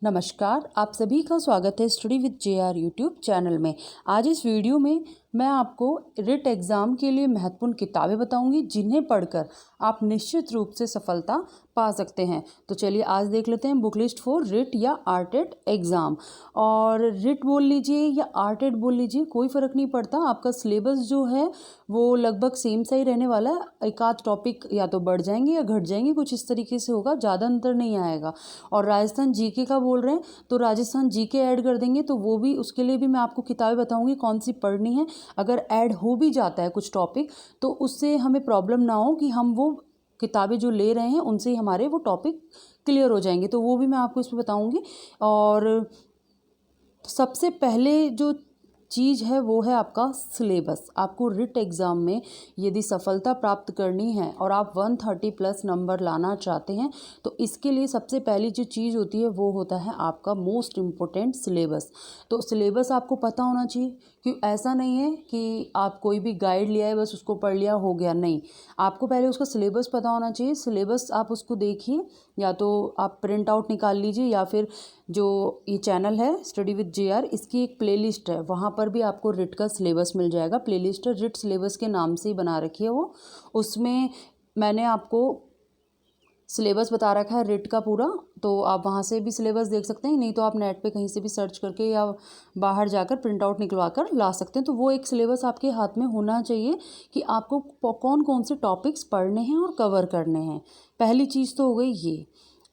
नमस्कार, आप सभी का स्वागत है study with JR YouTube channel में। आज इस वीडियो में मैं आपको रिट एग्ज़ाम के लिए महत्वपूर्ण किताबें बताऊंगी जिन्हें पढ़कर आप निश्चित रूप से सफलता पा सकते हैं। तो चलिए आज देख लेते हैं बुक लिस्ट फॉर रिट या आरटेट एग्ज़ाम। और रिट बोल लीजिए या आरटेट बोल लीजिए, कोई फ़र्क नहीं पड़ता। आपका सिलेबस जो है वो लगभग सेम सा ही रहने वाला है। एक आध टॉपिक या तो बढ़ जाएंगे या घट जाएंगे, कुछ इस तरीके से होगा, ज़्यादा अंतर नहीं आएगा। और राजस्थान जीके का बोल रहे हैं तो राजस्थान जीके ऐड कर देंगे, तो वो भी, उसके लिए भी मैं आपको किताबें बताऊंगी कौन सी पढ़नी है। अगर ऐड हो भी जाता है कुछ टॉपिक तो उससे हमें प्रॉब्लम ना हो कि हम वो किताबें जो ले रहे हैं उनसे ही हमारे वो टॉपिक क्लियर हो जाएंगे, तो वो भी मैं आपको इसमें बताऊंगी। और सबसे पहले जो चीज़ है वो है आपका सिलेबस। आपको रिट एग्ज़ाम में यदि सफलता प्राप्त करनी है और आप 130 प्लस नंबर लाना चाहते हैं तो इसके लिए सबसे पहली जो चीज़ होती है वो होता है आपका मोस्ट इम्पोर्टेंट सिलेबस। तो सिलेबस आपको पता होना चाहिए कि ऐसा नहीं है कि आप कोई भी गाइड लिया है बस उसको पढ़ लिया हो गया, नहीं। आपको पहले उसका सिलेबस पता होना चाहिए। सिलेबस आप उसको देखिए, या तो आप प्रिंट आउट निकाल लीजिए या फिर जो ये चैनल है स्टडी विद जेआर, इसकी एक प्लेलिस्ट है, वहाँ पर भी आपको रिट का सिलेबस मिल जाएगा। प्लेलिस्ट है, रिट सिलेबस के नाम से ही बना रखी है वो। उसमें मैंने आपको सिलेबस बता रखा है रिट का पूरा, तो आप वहाँ से भी सिलेबस देख सकते हैं, नहीं तो आप नेट पे कहीं से भी सर्च करके या बाहर जाकर प्रिंट आउट निकलवा कर ला सकते हैं। तो वो एक सिलेबस आपके हाथ में होना चाहिए कि आपको कौन कौन से टॉपिक्स पढ़ने हैं और कवर करने हैं। पहली चीज़ तो हो गई ये।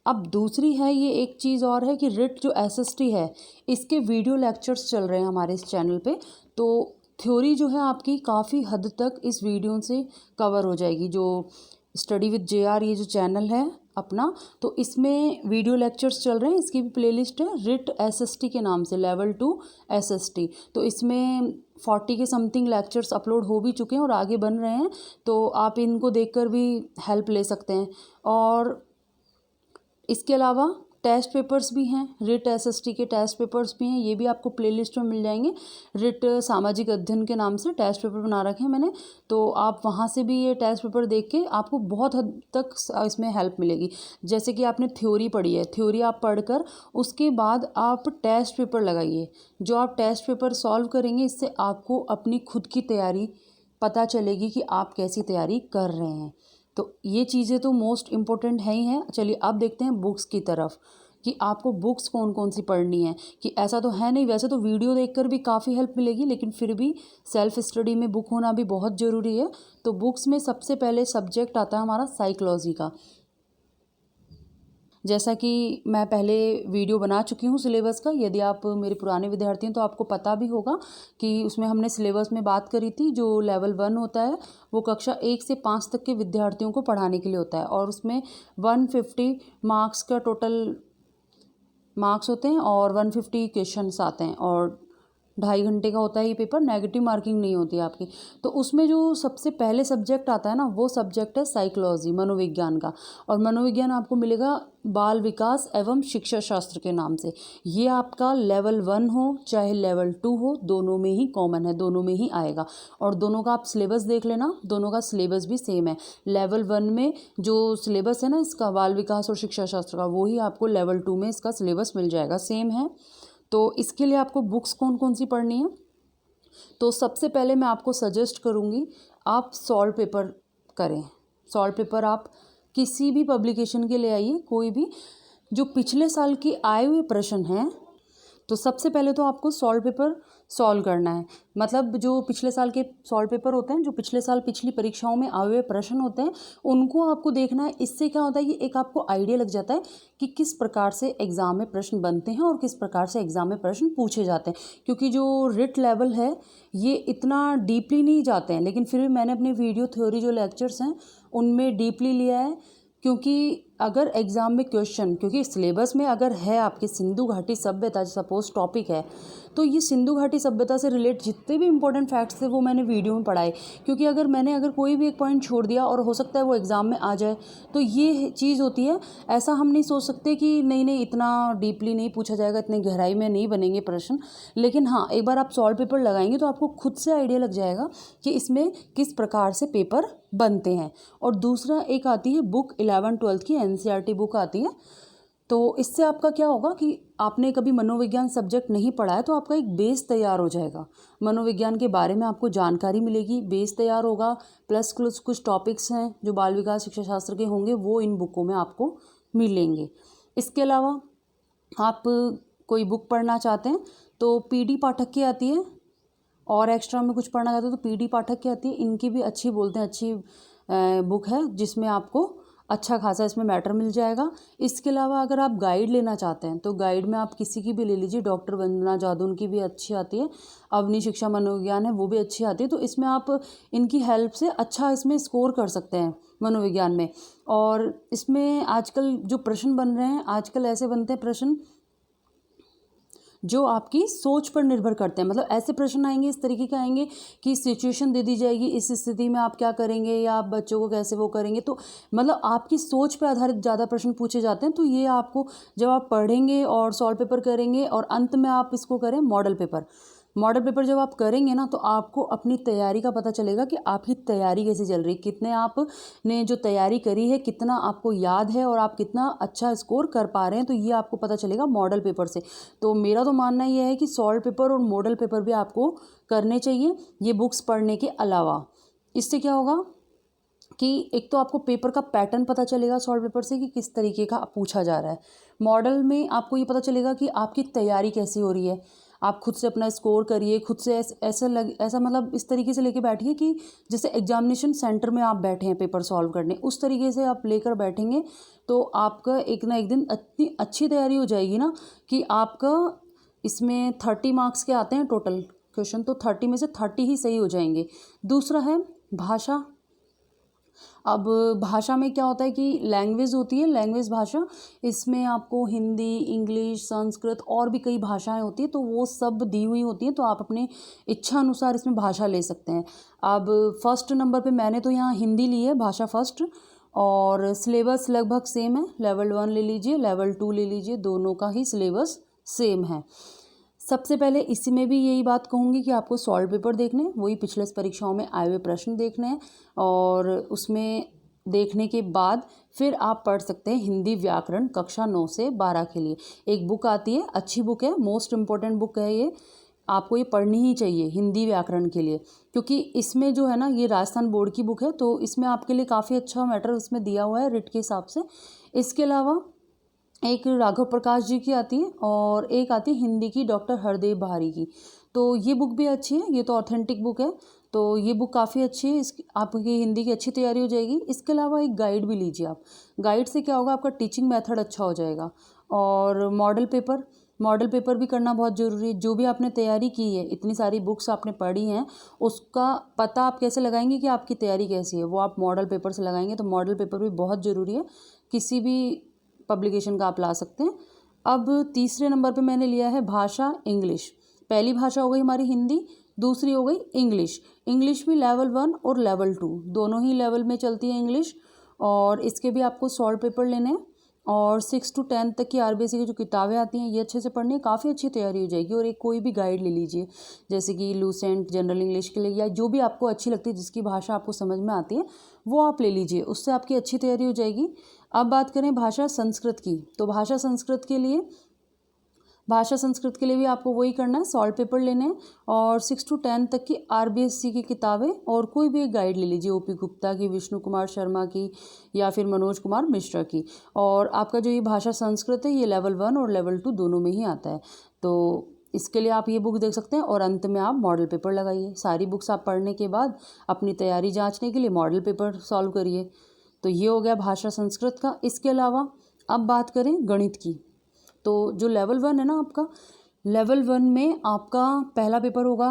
अब दूसरी है, ये एक चीज़ और है कि रिट जो एसएसटी है इसके वीडियो लेक्चर्स चल रहे हैं हमारे इस चैनल पे। तो थ्योरी जो है आपकी काफ़ी हद तक इस वीडियो से कवर हो जाएगी। जो स्टडी विद जेआर ये जो चैनल है अपना, तो इसमें वीडियो लेक्चर्स चल रहे हैं। इसकी भी प्लेलिस्ट है रिट एसएसटी के नाम से, लेवल 2 एसएसटी। तो इसमें 40 के समथिंग लेक्चर्स अपलोड हो भी चुके हैं और आगे बन रहे हैं, तो आप इनको देखकर भी हेल्प ले सकते हैं। और इसके अलावा टेस्ट पेपर्स भी हैं, रिट एसएसटी के टेस्ट पेपर्स भी हैं, ये भी आपको प्लेलिस्ट में मिल जाएंगे। रिट सामाजिक अध्ययन के नाम से टेस्ट पेपर बना रखे हैं मैंने, तो आप वहाँ से भी ये टेस्ट पेपर देख के आपको बहुत हद तक इसमें हेल्प मिलेगी। जैसे कि आपने थ्योरी पढ़ी है, थ्योरी आप पढ़कर उसके बाद आप टेस्ट पेपर लगाइए। जो आप टेस्ट पेपर सॉल्व करेंगे इससे आपको अपनी खुद की तैयारी पता चलेगी कि आप कैसी तैयारी कर रहे हैं। तो ये चीज़ें तो मोस्ट इम्पोर्टेंट है ही हैं। चलिए अब देखते हैं बुक्स की तरफ कि आपको बुक्स कौन कौन सी पढ़नी है। कि ऐसा तो है नहीं, वैसे तो वीडियो देखकर भी काफ़ी हेल्प मिलेगी, लेकिन फिर भी सेल्फ स्टडी में बुक होना भी बहुत ज़रूरी है। तो बुक्स में सबसे पहले सब्जेक्ट आता है हमारा साइकोलॉजी का। जैसा कि मैं पहले वीडियो बना चुकी हूँ सिलेबस का, यदि आप मेरे पुराने विद्यार्थी हैं तो आपको पता भी होगा कि उसमें हमने सिलेबस में बात करी थी। जो लेवल 1 होता है वो कक्षा 1 से 5 तक के विद्यार्थियों को पढ़ाने के लिए होता है, और उसमें 150 मार्क्स का टोटल मार्क्स होते हैं और 150 क्वेश्चंस आते हैं, और 2.5 घंटे का होता है ये पेपर, नेगेटिव मार्किंग नहीं होती आपकी। तो उसमें जो सबसे पहले सब्जेक्ट आता है ना, वो सब्जेक्ट है साइकोलॉजी, मनोविज्ञान का। और मनोविज्ञान आपको मिलेगा बाल विकास एवं शिक्षा शास्त्र के नाम से। ये आपका लेवल 1 हो चाहे लेवल 2 हो, दोनों में ही कॉमन है, दोनों में ही आएगा। और दोनों का आप सिलेबस देख लेना, दोनों का सिलेबस भी सेम है। लेवल 1 में जो सिलेबस है ना इसका, बाल विकास और शिक्षा शास्त्र का, वो ही आपको लेवल 2 में इसका सिलेबस मिल जाएगा, सेम है। तो इसके लिए आपको बुक्स कौन कौन सी पढ़नी है, तो सबसे पहले मैं आपको सजेस्ट करूँगी आप सॉल्व पेपर करें। सॉल्व पेपर आप किसी भी पब्लिकेशन के ले आइए, कोई भी, जो पिछले साल के आए हुए प्रश्न हैं। तो सबसे पहले तो आपको सॉल्व पेपर सॉल्व करना है। मतलब जो पिछले साल के सॉल्व पेपर होते हैं, जो पिछले साल पिछली परीक्षाओं में आए हुए प्रश्न होते हैं, उनको आपको देखना है। इससे क्या होता है कि एक आपको आइडिया लग जाता है कि किस प्रकार से एग्ज़ाम में प्रश्न बनते हैं और किस प्रकार से एग्ज़ाम में प्रश्न पूछे जाते हैं। क्योंकि जो रिट लेवल है ये इतना डीपली नहीं जाते हैं, लेकिन फिर भी मैंने अपने वीडियो थ्योरी जो लेक्चर्स हैं उनमें डीपली लिया है। क्योंकि अगर एग्ज़ाम में क्वेश्चन, क्योंकि सिलेबस में अगर है आपके सिंधु घाटी सभ्यता सपोज टॉपिक है, तो ये सिंधु घाटी सभ्यता से रिलेट जितने भी इंपॉर्टेंट फैक्ट्स थे वो मैंने वीडियो में पढ़ाए। क्योंकि अगर कोई भी एक पॉइंट छोड़ दिया और हो सकता है वो एग्ज़ाम में आ जाए, तो ये चीज़ होती है। ऐसा हम नहीं सोच सकते कि नहीं इतना डीपली नहीं पूछा जाएगा, इतनी गहराई में नहीं बनेंगे प्रश्न। लेकिन हाँ, एक बार आप सॉल्व पेपर लगाएंगे तो आपको खुद से आइडिया लग जाएगा कि इसमें किस प्रकार से पेपर बनते हैं। और दूसरा एक आती है बुक 11th 12th की एनसीईआरटी बुक आती है, तो इससे आपका क्या होगा कि आपने कभी मनोविज्ञान सब्जेक्ट नहीं पढ़ा है तो आपका एक बेस तैयार हो जाएगा, मनोविज्ञान के बारे में आपको जानकारी मिलेगी, बेस तैयार होगा। प्लस कुछ टॉपिक्स हैं जो बाल विकास शिक्षा शास्त्र के होंगे वो इन बुकों में आपको मिलेंगे। इसके अलावा आप कोई बुक पढ़ना चाहते हैं तो पीडी पाठक की आती है, और एक्स्ट्रा में कुछ पढ़ना चाहते हो तो पीडी पाठक की आती है। इनकी भी अच्छी बोलते हैं अच्छी बुक है जिसमें आपको अच्छा खासा इसमें मैटर मिल जाएगा। इसके अलावा अगर आप गाइड लेना चाहते हैं तो गाइड में आप किसी की भी ले लीजिए, डॉक्टर वंदना जादू उनकी भी अच्छी आती है, अवनी शिक्षा मनोविज्ञान है वो भी अच्छी आती है। तो इसमें आप इनकी हेल्प से अच्छा इसमें स्कोर कर सकते हैं मनोविज्ञान में। और इसमें आजकल जो प्रश्न बन रहे हैं, आजकल ऐसे बनते हैं प्रश्न जो आपकी सोच पर निर्भर करते हैं। मतलब ऐसे प्रश्न आएंगे, इस तरीके के आएंगे कि सिचुएशन दे दी जाएगी, इस स्थिति में आप क्या करेंगे या आप बच्चों को कैसे वो करेंगे। तो मतलब आपकी सोच पर आधारित ज़्यादा प्रश्न पूछे जाते हैं। तो ये आपको जब आप पढ़ेंगे और सॉल्व पेपर करेंगे और अंत में आप इसको करें मॉडल पेपर जब आप करेंगे ना तो आपको अपनी तैयारी का पता चलेगा कि आपकी तैयारी कैसे चल रही, कितने आपने जो तैयारी करी है कितना आपको याद है और आप कितना अच्छा स्कोर कर पा रहे हैं। तो ये आपको पता चलेगा मॉडल पेपर से। तो मेरा तो मानना ये है कि सॉल्व पेपर और मॉडल पेपर भी आपको करने चाहिए ये बुक्स पढ़ने के अलावा। इससे क्या होगा कि एक तो आपको पेपर का पैटर्न पता चलेगा सॉल्व पेपर से कि किस तरीके का पूछा जा रहा है। मॉडल में आपको ये पता चलेगा कि आपकी तैयारी कैसी हो रही है। आप खुद से अपना स्कोर करिए, खुद से ऐसा मतलब इस तरीके से लेके बैठिए कि जैसे एग्जामिनेशन सेंटर में आप बैठे हैं पेपर सॉल्व करने, उस तरीके से आप लेकर बैठेंगे तो आपका एक ना एक दिन इतनी अच्छी तैयारी हो जाएगी ना कि आपका इसमें 30 मार्क्स के आते हैं टोटल क्वेश्चन, तो 30 में से 30 ही सही हो जाएंगे। दूसरा है भाषा। अब भाषा में क्या होता है कि लैंग्वेज होती है, लैंग्वेज भाषा, इसमें आपको हिंदी, इंग्लिश, संस्कृत और भी कई भाषाएं होती हैं तो वो सब दी हुई होती हैं। तो आप अपने इच्छा अनुसार इसमें भाषा ले सकते हैं। अब फर्स्ट नंबर पे मैंने तो यहाँ हिंदी ली है, भाषा फर्स्ट, और सिलेबस लगभग सेम है। लेवल 1 ले लीजिए, लेवल 2 ले लीजिए, दोनों का ही सिलेबस सेम है। सबसे पहले इसी में भी यही बात कहूँगी कि आपको सॉल्व पेपर देखने हैं, वही पिछले परीक्षाओं में आए हुए प्रश्न देखने हैं, और उसमें देखने के बाद फिर आप पढ़ सकते हैं हिंदी व्याकरण कक्षा 9 से 12 के लिए। एक बुक आती है, अच्छी बुक है, मोस्ट इम्पॉर्टेंट बुक है ये, आपको ये पढ़नी ही चाहिए हिंदी व्याकरण के लिए, क्योंकि इसमें जो है ना ये राजस्थान बोर्ड की बुक है तो इसमें आपके लिए काफ़ी अच्छा मैटर उसमें दिया हुआ है रिट के हिसाब से। इसके अलावा एक राघव प्रकाश जी की आती है और एक आती है हिंदी की डॉक्टर हरदेव बहारी की। तो ये बुक भी अच्छी है, ये तो ऑथेंटिक बुक है, तो ये बुक काफ़ी अच्छी है, इसकी आपकी हिंदी की अच्छी तैयारी हो जाएगी। इसके अलावा एक गाइड भी लीजिए आप, गाइड से क्या होगा आपका टीचिंग मेथड अच्छा हो जाएगा। और मॉडल पेपर भी करना बहुत ज़रूरी है। जो भी आपने तैयारी की है, इतनी सारी बुक्स आपने पढ़ी हैं, उसका पता आप कैसे लगाएंगे कि आपकी तैयारी कैसी है, वो आप मॉडल पेपर से लगाएंगे। तो मॉडल पेपर भी बहुत ज़रूरी है, किसी भी पब्लिकेशन का आप ला सकते हैं। अब तीसरे नंबर पे मैंने लिया है भाषा इंग्लिश। पहली भाषा हो गई हमारी हिंदी, दूसरी हो गई इंग्लिश। इंग्लिश भी लेवल 1 और लेवल 2 दोनों ही लेवल में चलती है इंग्लिश, और इसके भी आपको सॉल्व पेपर लेने हैं। और 6 to 10 तक की आरबीएससी की जो किताबें आती हैं ये अच्छे से पढ़नी है, काफ़ी अच्छी तैयारी हो जाएगी। और एक कोई भी गाइड ले लीजिए, जैसे कि लूसेंट जनरल इंग्लिश के लिए, या जो भी आपको अच्छी लगती है, जिसकी भाषा आपको समझ में आती है वो आप ले लीजिए, उससे आपकी अच्छी तैयारी हो जाएगी। अब बात करें भाषा संस्कृत की, तो भाषा संस्कृत के लिए भी आपको वही करना है, सॉल्व पेपर लेने हैं और 6 to 10 तक की आरबीएससी की किताबें, और कोई भी एक गाइड ले लीजिए, ओपी गुप्ता की, विष्णु कुमार शर्मा की, या फिर मनोज कुमार मिश्रा की। और आपका जो ये भाषा संस्कृत है ये लेवल 1 और लेवल 2 दोनों में ही आता है, तो इसके लिए आप ये बुक देख सकते हैं। और अंत में आप मॉडल पेपर लगाइए। सारी बुक्स आप पढ़ने के बाद अपनी तैयारी जाँचने के लिए मॉडल पेपर सॉल्व करिए। तो ये हो गया भाषा संस्कृत का। इसके अलावा अब बात करें गणित की, तो जो लेवल 1 है ना आपका, लेवल 1 में आपका पहला पेपर होगा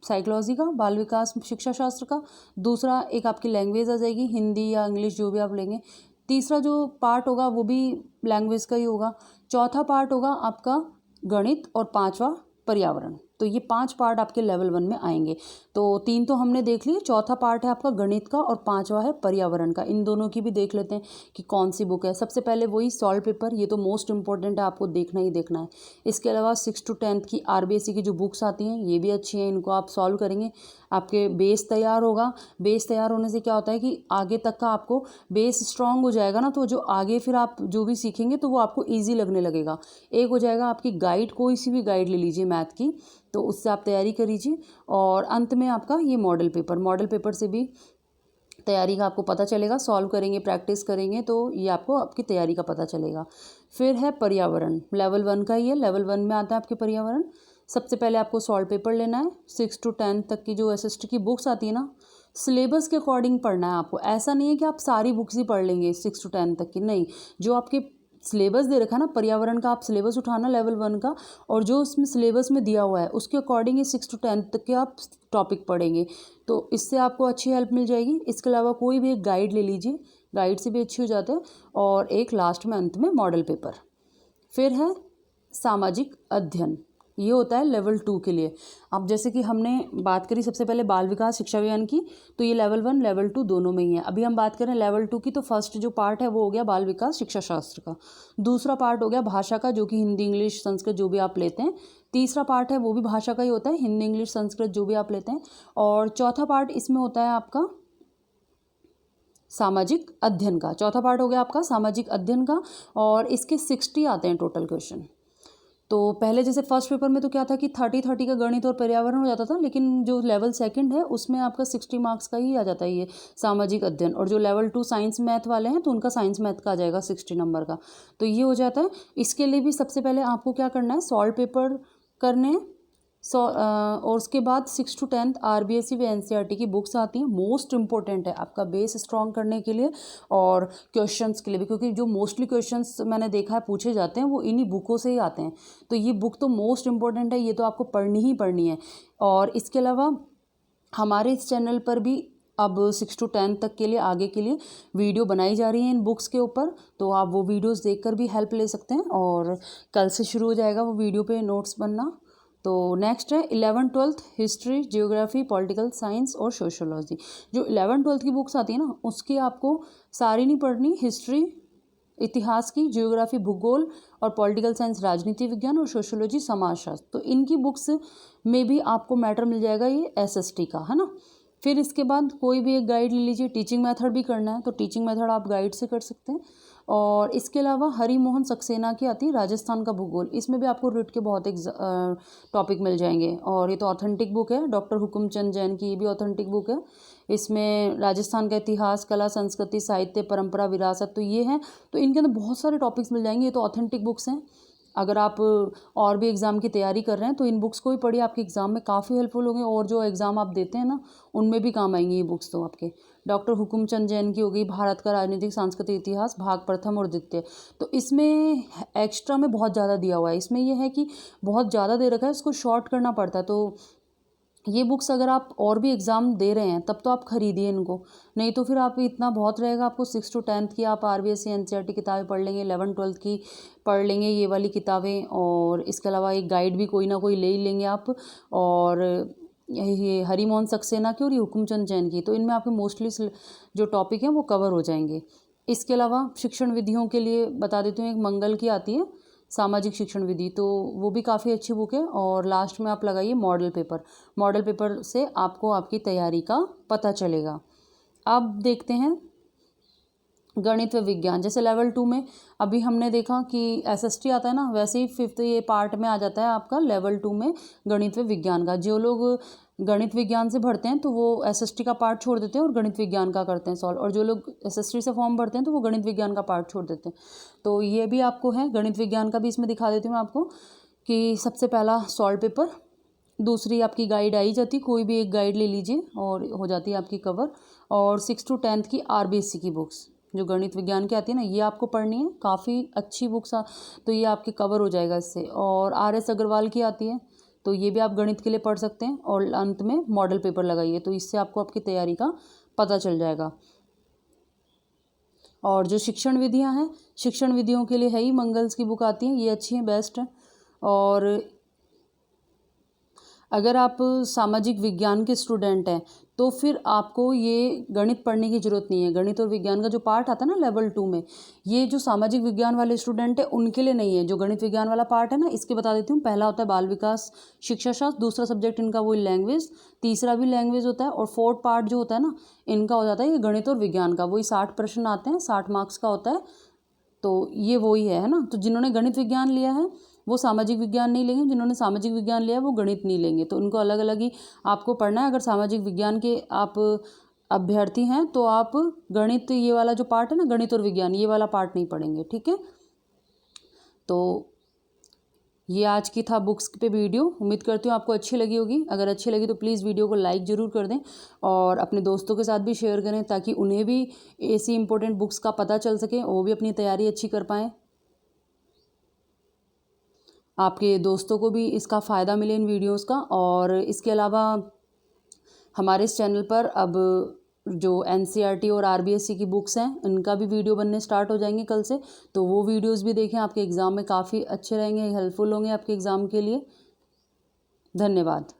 साइकोलॉजी का, बाल विकास शिक्षा शास्त्र का। दूसरा एक आपकी लैंग्वेज आ जाएगी, हिंदी या इंग्लिश जो भी आप लेंगे। तीसरा जो पार्ट होगा वो भी लैंग्वेज का ही होगा। चौथा पार्ट होगा आपका गणित, और पांचवा पर्यावरण। तो ये 5 पार्ट आपके लेवल 1 में आएंगे। तो 3 तो हमने देख लिए, चौथा पार्ट है आपका गणित का और 5वां है पर्यावरण का। इन दोनों की भी देख लेते हैं कि कौन सी बुक है। सबसे पहले वही सॉल्व पेपर, ये तो मोस्ट इंपॉर्टेंट है, आपको देखना ही देखना है। इसके अलावा 6 to 10 की आरबीएससी की जो बुक्स आती हैं ये भी अच्छी हैं, इनको आप सॉल्व करेंगे, आपके बेस तैयार होगा। बेस तैयार होने से क्या होता है कि आगे तक का आपको बेस स्ट्रांग हो जाएगा ना, तो जो आगे फिर आप जो भी सीखेंगे तो वो आपको ईजी लगने लगेगा। एक हो जाएगा आपकी गाइड, कोई सी भी गाइड ले लीजिए मैथ की, तो उससे आप तैयारी कर लीजिए। और अंत में आपका ये मॉडल पेपर से भी तैयारी का आपको पता चलेगा। सॉल्व करेंगे, प्रैक्टिस करेंगे तो ये आपको आपकी तैयारी का पता चलेगा। फिर है पर्यावरण, लेवल 1 का ही है। लेवल 1 में आता है आपके पर्यावरण। सबसे पहले आपको सॉल्व पेपर लेना है। 6 to 10 तक की जो SST की बुक्स आती है ना, सिलेबस के अकॉर्डिंग पढ़ना है आपको। ऐसा नहीं है कि आप सारी बुक्स ही पढ़ लेंगे 6 to 10 तक की, नहीं। जो आपके सिलेबस दे रखा है ना पर्यावरण का, आप सिलेबस उठाना लेवल 1 का, और जो उसमें सिलेबस में दिया हुआ है उसके अकॉर्डिंग ही 6 to 10 तक के आप टॉपिक पढ़ेंगे, तो इससे आपको अच्छी हेल्प मिल जाएगी। इसके अलावा कोई भी एक गाइड ले लीजिए, गाइड से भी अच्छी हो जाता है। और एक लास्ट में अंत में मॉडल पेपर। फिर है सामाजिक अध्ययन, ये होता है लेवल 2 के लिए। अब जैसे कि हमने बात करी सबसे पहले बाल विकास शिक्षा अभियान की, तो ये लेवल 1 लेवल 2 दोनों में ही है। अभी हम बात करें लेवल 2 की, तो फर्स्ट जो पार्ट है वो हो गया बाल विकास शिक्षा शास्त्र का। दूसरा पार्ट हो गया भाषा का, जो कि हिंदी इंग्लिश संस्कृत जो भी आप लेते हैं। तीसरा पार्ट है वो भी भाषा का ही होता है, हिंदी इंग्लिश संस्कृत जो भी आप लेते हैं। और चौथा पार्ट इसमें होता है आपका सामाजिक अध्ययन का। चौथा पार्ट हो गया आपका सामाजिक अध्ययन का, और इसके 60 आते हैं टोटल क्वेश्चन। तो पहले जैसे फर्स्ट पेपर में तो क्या था कि 30 का गणित और पर्यावरण हो जाता था, लेकिन जो लेवल 2 है उसमें आपका 60 मार्क्स का ही आ जाता है ये सामाजिक अध्ययन। और जो लेवल 2 साइंस मैथ वाले हैं तो उनका साइंस मैथ का आ जाएगा 60 नंबर का। तो ये हो जाता है। इसके लिए भी सबसे पहले आपको क्या करना है, सॉल्व पेपर करने हैं। और उसके बाद 6 to 10 RBSE व NCERT की बुक्स आती हैं। मोस्ट इंपॉर्टेंट है आपका बेस स्ट्रॉन्ग करने के लिए और क्वेश्चंस के लिए भी, क्योंकि जो मोस्टली क्वेश्चंस मैंने देखा है पूछे जाते हैं वो इन्हीं बुकों से ही आते हैं। तो ये बुक तो मोस्ट इंपॉर्टेंट है, ये तो आपको पढ़नी ही पढ़नी है। और इसके अलावा हमारे इस चैनल पर भी अब 6 to 10 तक के लिए आगे के लिए वीडियो बनाई जा रही हैं इन बुक्स के ऊपर, तो आप वो वीडियोस देखकर भी हेल्प ले सकते हैं। और कल से शुरू हो जाएगा वो वीडियो पे नोट्स बनना। तो नेक्स्ट है 11th 12th history, geography, political science और सोशोलॉजी। जो 11th 12th की बुक्स आती है ना, उसकी आपको सारी नहीं पढ़नी। हिस्ट्री इतिहास की, जियोग्राफी भूगोल, और पॉलिटिकल साइंस राजनीति विज्ञान, और सोशोलॉजी समाजशास्त्र, तो इनकी बुक्स में भी आपको मैटर मिल जाएगा ये SST का, है ना। फिर इसके बाद कोई भी एक गाइड ले लीजिए। टीचिंग मेथड भी करना है तो टीचिंग मेथड आप गाइड से कर सकते हैं। और इसके अलावा हरि मोहन सक्सेना की आती है राजस्थान का भूगोल, इसमें भी आपको रिट के बहुत एक टॉपिक मिल जाएंगे। और ये तो ऑथेंटिक बुक है, डॉक्टर हुकुमचंद जैन की, ये भी ऑथेंटिक बुक है। इसमें राजस्थान का इतिहास, कला, संस्कृति, साहित्य, परंपरा, विरासत, तो ये हैं। तो इनके अंदर बहुत सारे टॉपिक्स मिल जाएंगे, ये तो ऑथेंटिक बुक्स हैं। अगर आप और भी एग्ज़ाम की तैयारी कर रहे हैं तो इन बुक्स को भी पढ़िए, आपके एग्ज़ाम में काफ़ी हेल्पफुल होंगे। और जो एग्ज़ाम आप देते हैं ना उनमें भी काम आएंगी ये बुक्स तो आपके। डॉक्टर हुकुमचंद जैन की हो गई भारत का राजनीतिक सांस्कृतिक इतिहास, भाग प्रथम और द्वितीय, तो इसमें एक्स्ट्रा में बहुत ज़्यादा दिया हुआ है। इसमें यह है कि बहुत ज़्यादा दे रखा है, इसको शॉर्ट करना पड़ता है। तो ये बुक्स अगर आप और भी एग्ज़ाम दे रहे हैं तब तो आप खरीदिए इनको, नहीं तो फिर आप इतना बहुत रहेगा आपको। 6 to 10 की आप RBSE NCERT किताबें पढ़ लेंगे, 11th 12th की पढ़ लेंगे ये वाली किताबें, और इसके अलावा एक गाइड भी कोई ना कोई ले ही लेंगे आप। और ये हरि मोहन सक्सेना की और ये हुकुमचंद जैन की, तो इनमें आपके मोस्टली जो टॉपिक हैं वो कवर हो जाएंगे। इसके अलावा शिक्षण विधियों के लिए बता देती हूँ, एक मंगल की आती है सामाजिक शिक्षण विधि, तो वो भी काफ़ी अच्छी बुक है। और लास्ट में आप लगाइए मॉडल पेपर, मॉडल पेपर से आपको आपकी तैयारी का पता चलेगा। अब देखते हैं गणित व विज्ञान। जैसे लेवल 2 में अभी हमने देखा कि SST आता है ना, वैसे ही 5th ये पार्ट में आ जाता है आपका लेवल 2 में गणित व विज्ञान का। जो लोग गणित विज्ञान से भरते हैं तो वो SST का पार्ट छोड़ देते हैं और गणित विज्ञान का करते हैं सॉल्व, और जो लोग SST से फॉर्म भरते हैं तो वो गणित विज्ञान का पार्ट छोड़ देते हैं। तो ये भी आपको है, गणित विज्ञान का भी इसमें दिखा देती हूँ आपको कि सबसे पहला सॉल्व पेपर, दूसरी आपकी गाइड आई जाती, कोई भी एक गाइड ले लीजिए और हो जाती है आपकी कवर। और 6 to 10 की RBSE की बुक्स जो गणित विज्ञान की आती है ना, ये आपको पढ़नी है, काफ़ी अच्छी बुक्स तो ये आपके कवर हो जाएगा इससे। और RS अग्रवाल की आती है, तो ये भी आप गणित के लिए पढ़ सकते हैं। और अंत में मॉडल पेपर लगाइए, तो इससे आपको आपकी तैयारी का पता चल जाएगा। और जो शिक्षण विधियां हैं, शिक्षण विधियों के लिए है ही मंगल्स की बुक आती है, ये अच्छी है, बेस्ट है। और अगर आप सामाजिक विज्ञान के स्टूडेंट हैं तो फिर आपको ये गणित पढ़ने की ज़रूरत नहीं है। गणित और विज्ञान का जो पार्ट आता है ना लेवल 2 में, ये जो सामाजिक विज्ञान वाले स्टूडेंट है उनके लिए नहीं है। जो गणित विज्ञान वाला पार्ट है ना, इसके बता देती हूँ। पहला होता है बाल विकास शिक्षा शास्त्र, दूसरा सब्जेक्ट इनका वही लैंग्वेज, तीसरा भी लैंग्वेज होता है, और फोर्थ पार्ट जो होता है ना इनका हो जाता है ये गणित और विज्ञान का। वही 60 प्रश्न आते हैं, 60 मार्क्स का होता है। तो ये वही है ना। तो जिन्होंने गणित विज्ञान लिया है वो सामाजिक विज्ञान नहीं लेंगे, जिन्होंने सामाजिक विज्ञान लिया है वो गणित नहीं लेंगे। तो उनको अलग अलग ही आपको पढ़ना है। अगर सामाजिक विज्ञान के आप अभ्यर्थी हैं तो आप गणित ये वाला जो पार्ट है ना, गणित और विज्ञान, ये वाला पार्ट नहीं पढ़ेंगे, ठीक है। तो ये आज की था बुक्स पे वीडियो। उम्मीद करती हूँ आपको अच्छी लगी होगी। अगर अच्छी लगी तो प्लीज़ वीडियो को लाइक ज़रूर कर दें और अपने दोस्तों के साथ भी शेयर करें, ताकि उन्हें भी ऐसी इंपॉर्टेंट बुक्स का पता चल सके, वो भी अपनी तैयारी अच्छी कर पाएँ, आपके दोस्तों को भी इसका फ़ायदा मिले इन वीडियोस का। और इसके अलावा हमारे इस चैनल पर अब जो NCERT और RBSC की बुक्स हैं इनका भी वीडियो बनने स्टार्ट हो जाएंगे कल से। तो वो वीडियोस भी देखें, आपके एग्ज़ाम में काफ़ी अच्छे रहेंगे, हेल्पफुल होंगे आपके एग्ज़ाम के लिए। धन्यवाद।